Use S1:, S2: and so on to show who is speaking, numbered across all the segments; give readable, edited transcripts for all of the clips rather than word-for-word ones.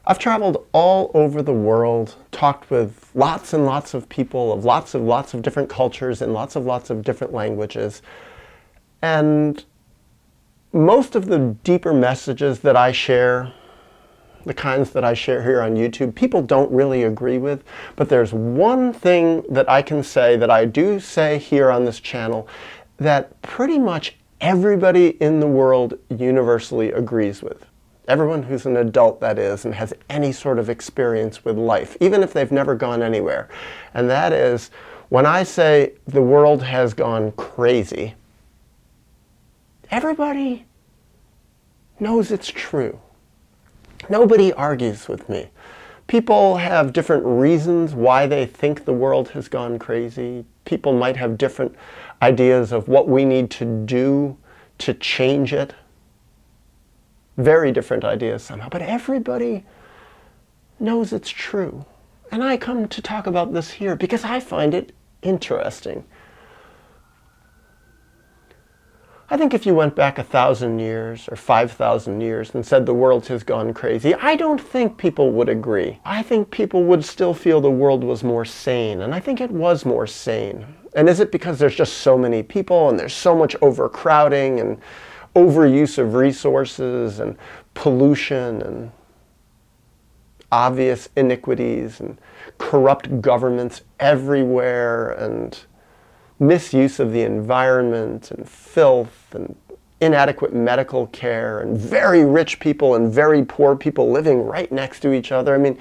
S1: I've traveled all over the world, talked with lots and lots of people of lots of different cultures and lots of different languages. And most of the deeper messages that I share, the kinds that I share here on YouTube, people don't really agree with. But there's one thing that I can say, that I do say here on this channel, that pretty much everybody in the world universally agrees with. Everyone who's an adult, that is, and has any sort of experience with life, even if they've never gone anywhere. And that is, when I say the world has gone crazy, everybody knows it's true. Nobody argues with me. People have different reasons why they think the world has gone crazy. People might have different ideas of what we need to do to change it. Very different ideas somehow, but everybody knows it's true. And I come to talk about this here because I find it interesting. I think if you went back 1,000 years or 5,000 years and said the world has gone crazy, I don't think people would agree. I think people would still feel the world was more sane, and I think it was more sane. And is it because there's just so many people and there's so much overcrowding and overuse of resources and pollution and obvious iniquities and corrupt governments everywhere and misuse of the environment and filth and inadequate medical care and very rich people and very poor people living right next to each other? I mean,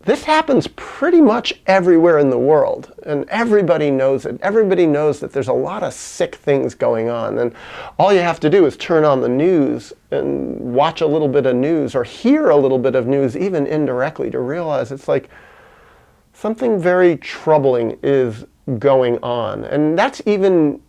S1: this happens pretty much everywhere in the world, and everybody knows it. Everybody knows that there's a lot of sick things going on, and all you have to do is turn on the news and watch a little bit of news or hear a little bit of news, even indirectly, to realize it's like something very troubling is going on. And that's even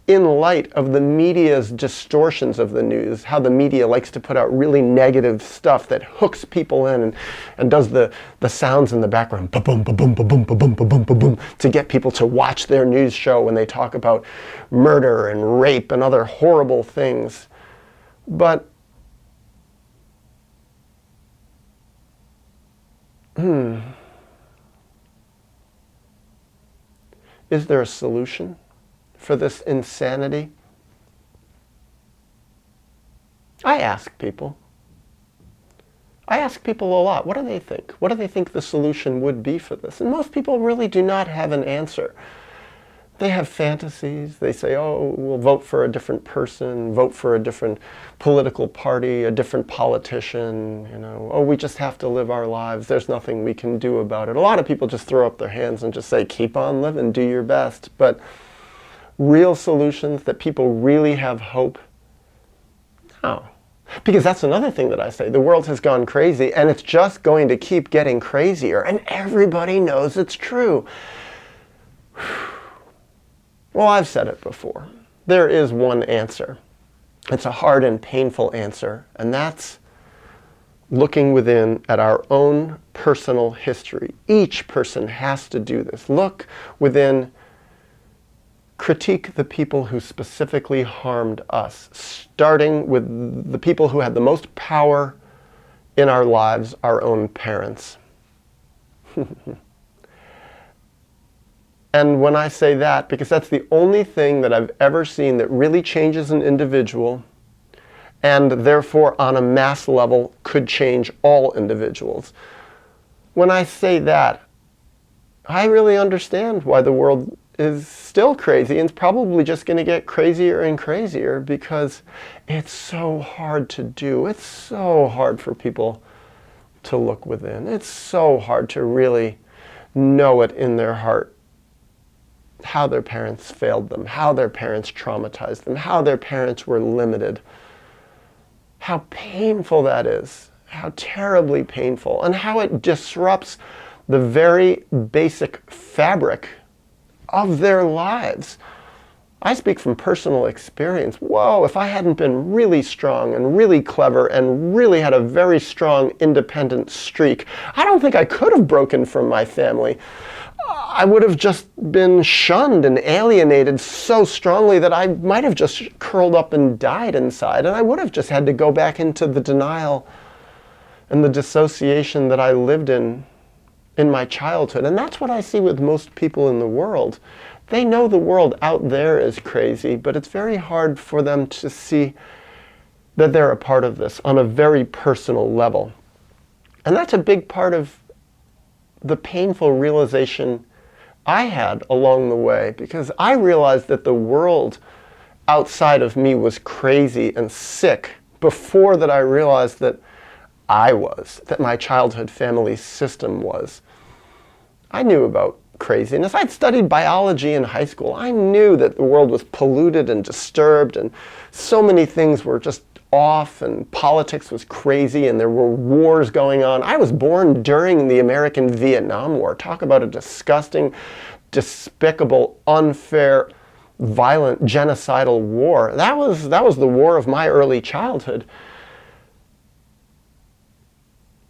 S1: in light of the media's distortions of the news, how the media likes to put out really negative stuff that hooks people in and does the sounds in the background, ba-boom, ba-boom, ba-boom, ba-boom, ba-boom, ba-boom, to get people to watch their news show when they talk about murder and rape and other horrible things. But is there a solution for this insanity? I ask people. I ask people a lot, what do they think? What do they think the solution would be for this? And most people really do not have an answer. They have fantasies. They say, oh, we'll vote for a different person, vote for a different political party, a different politician, you know, oh, we just have to live our lives. There's nothing we can do about it. A lot of people just throw up their hands and just say, keep on living, do your best. But real solutions that people really have hope? No. Because that's another thing that I say. The world has gone crazy, and it's just going to keep getting crazier, and everybody knows it's true. Well, I've said it before. There is one answer. It's a hard and painful answer, and that's looking within at our own personal history. Each person has to do this. Look within. Critique the people who specifically harmed us, starting with the people who had the most power in our lives, our own parents. And when I say that, because that's the only thing that I've ever seen that really changes an individual, and therefore on a mass level could change all individuals. When I say that, I really understand why the world is still crazy, and it's probably just going to get crazier and crazier because it's so hard to do. It's so hard for people to look within. It's so hard to really know it in their heart how their parents failed them, how their parents traumatized them, how their parents were limited. How painful that is, how terribly painful, and how it disrupts the very basic fabric of their lives. I speak from personal experience. Whoa, if I hadn't been really strong and really clever and really had a very strong independent streak, I don't think I could have broken from my family. I would have just been shunned and alienated so strongly that I might have just curled up and died inside, and I would have just had to go back into the denial and the dissociation that I lived in my childhood. And that's what I see with most people in the world. They know the world out there is crazy, but it's very hard for them to see that they're a part of this on a very personal level. And that's a big part of the painful realization I had along the way, because I realized that the world outside of me was crazy and sick before that I realized that that my childhood family system was. I knew about craziness. I'd studied biology in high school. I knew that the world was polluted and disturbed, and so many things were just off, and politics was crazy, and there were wars going on. I was born during the American Vietnam War. Talk about a disgusting, despicable, unfair, violent, genocidal war. That was the war of my early childhood.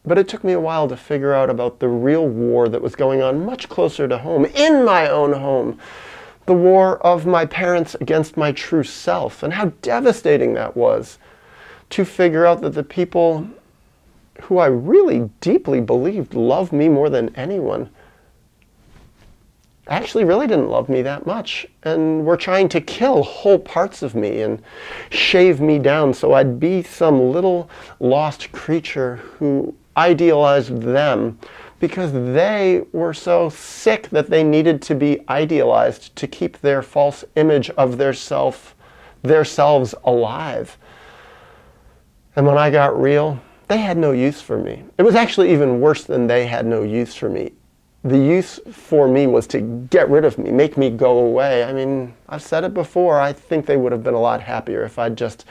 S1: But it took me a while to figure out about the real war that was going on much closer to home, in my own home. The war of my parents against my true self, and how devastating that was to figure out that the people who I really deeply believed loved me more than anyone actually really didn't love me that much, and were trying to kill whole parts of me and shave me down so I'd be some little lost creature who idealized them because they were so sick that they needed to be idealized to keep their false image of themselves alive. And when I got real, they had no use for me. It was actually even worse than they had no use for me. The use for me was to get rid of me, make me go away. I mean, I've said it before, I think they would have been a lot happier if I'd just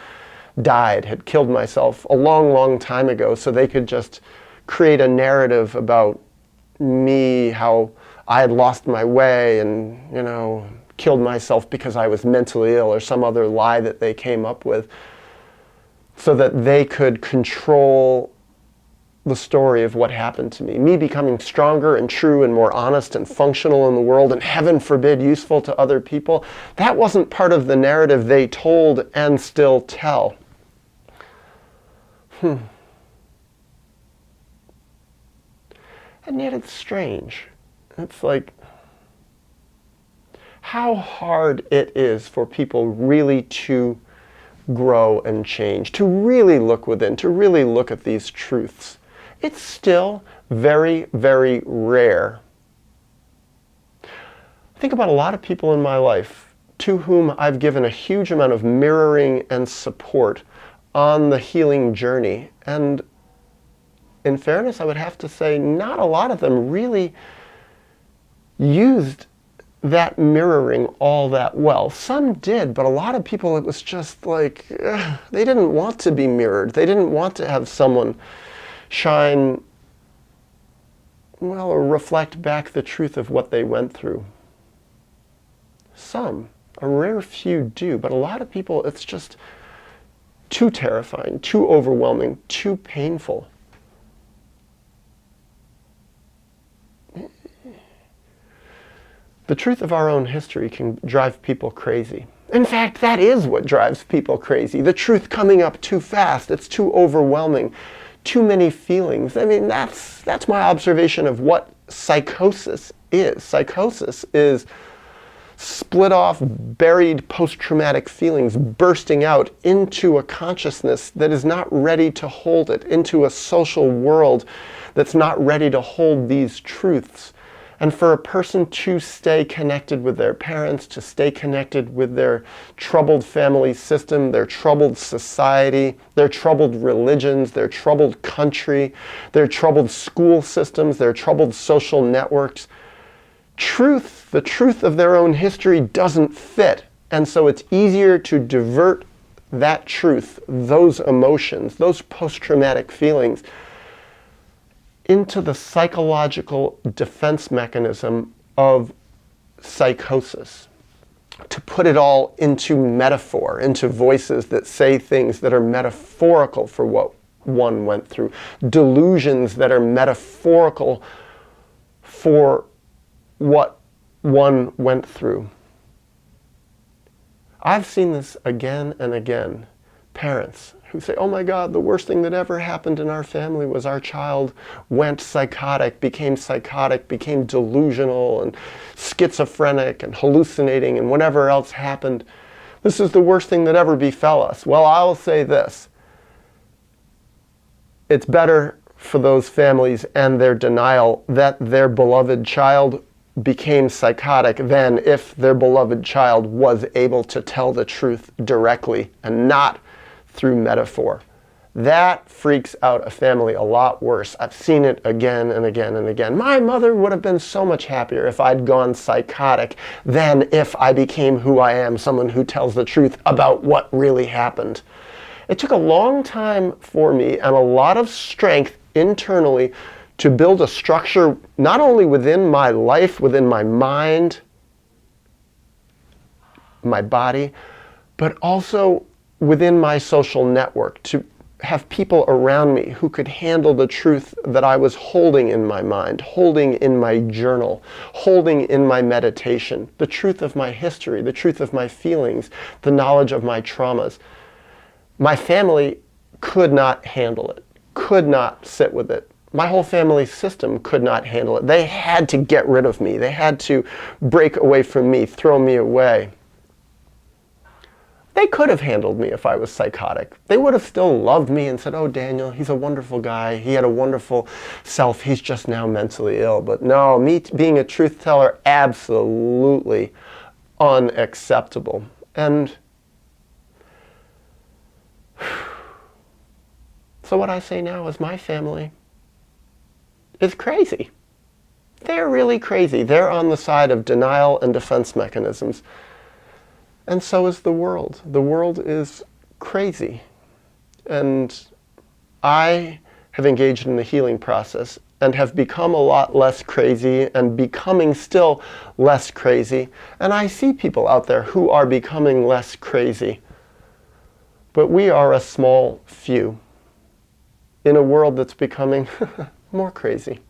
S1: died, had killed myself a long, long time ago, so they could just create a narrative about me, how I had lost my way and, killed myself because I was mentally ill, or some other lie that they came up with, so that they could control the story of what happened to me. Me becoming stronger and true and more honest and functional in the world, and heaven forbid useful to other people. That wasn't part of the narrative they told and still tell. And yet it's strange. It's like how hard it is for people really to grow and change, to really look within, to really look at these truths. It's still very, very rare. Think about a lot of people in my life to whom I've given a huge amount of mirroring and support on the healing journey. And in fairness, I would have to say not a lot of them really used that mirroring all that well. Some did, but a lot of people, it was just like, they didn't want to be mirrored. They didn't want to have someone shine, or reflect back the truth of what they went through. Some, a rare few do, but a lot of people, it's just too terrifying, too overwhelming, too painful. The truth of our own history can drive people crazy. In fact, that is what drives people crazy. The truth coming up too fast. It's too overwhelming. Too many feelings. I mean, that's my observation of what psychosis is. Psychosis is split off, buried post-traumatic feelings bursting out into a consciousness that is not ready to hold it, into a social world that's not ready to hold these truths. And for a person to stay connected with their parents, to stay connected with their troubled family system, their troubled society, their troubled religions, their troubled country, their troubled school systems, their troubled social networks, the truth of their own history doesn't fit. And so it's easier to divert that truth, those emotions, those post-traumatic feelings, into the psychological defense mechanism of psychosis. To put it all into metaphor, into voices that say things that are metaphorical for what one went through. Delusions that are metaphorical for what one went through. I've seen this again and again. Parents who say, oh my God, the worst thing that ever happened in our family was our child went psychotic, became delusional and schizophrenic and hallucinating and whatever else happened. This is the worst thing that ever befell us. Well, I'll say this. It's better for those families and their denial that their beloved child became psychotic than if their beloved child was able to tell the truth directly and not through metaphor. That freaks out a family a lot worse. I've seen it again and again and again. My mother would have been so much happier if I'd gone psychotic than if I became who I am, someone who tells the truth about what really happened. It took a long time for me and a lot of strength internally to build a structure not only within my life, within my mind, my body, but also within my social network, to have people around me who could handle the truth that I was holding in my mind, holding in my journal, holding in my meditation, the truth of my history, the truth of my feelings, the knowledge of my traumas. My family could not handle it, could not sit with it. My whole family system could not handle it. They had to get rid of me. They had to break away from me, throw me away. They could have handled me if I was psychotic. They would have still loved me and said, oh, Daniel, he's a wonderful guy. He had a wonderful self. He's just now mentally ill. But no, me being a truth teller, absolutely unacceptable. And so what I say now is my family is crazy. They're really crazy. They're on the side of denial and defense mechanisms. And so is the world. The world is crazy. And I have engaged in the healing process and have become a lot less crazy and becoming still less crazy. And I see people out there who are becoming less crazy. But we are a small few in a world that's becoming more crazy.